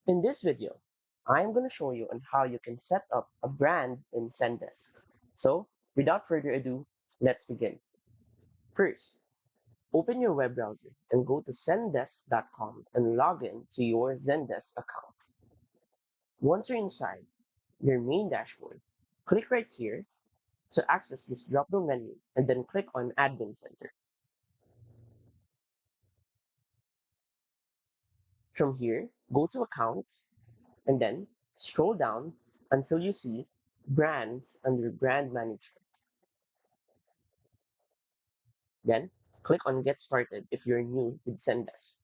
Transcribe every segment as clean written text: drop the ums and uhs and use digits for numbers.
In this video, I'm going to show you on how you can set up a brand in Zendesk. So, without further ado, let's begin. First, open your web browser and go to zendesk.com and log in to your Zendesk account. Once you're inside your main dashboard, click right here to access this drop-down menu and then click on Admin Center. From here, go to Account and then scroll down until you see Brands under Brand Management. Then click on Get Started if you're new with Zendesk.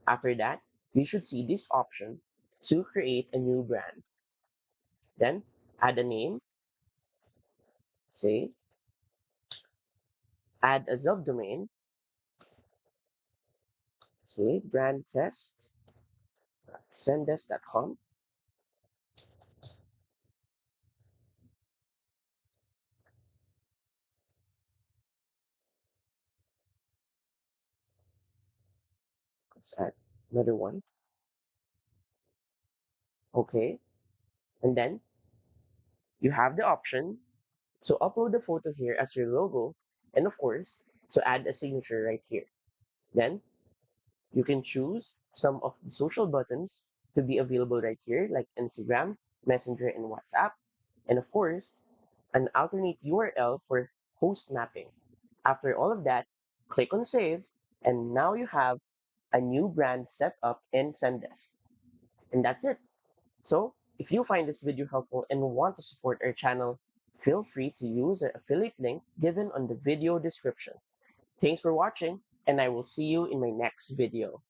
After that, you should see this option to create a new brand. Then add a name, say, add a subdomain, say brand test at zendesk.com. Let's add another one. Okay. And then you have the option to upload the photo here as your logo and of course to add a signature right here. Then you can choose some of the social buttons to be available right here, like Instagram, Messenger, and WhatsApp. And of course, an alternate URL for host mapping. After all of that, click on Save, and now you have a new brand set up in Zendesk. And that's it. So, if you find this video helpful and want to support our channel, feel free to use our affiliate link given on the video description. Thanks for watching, and I will see you in my next video.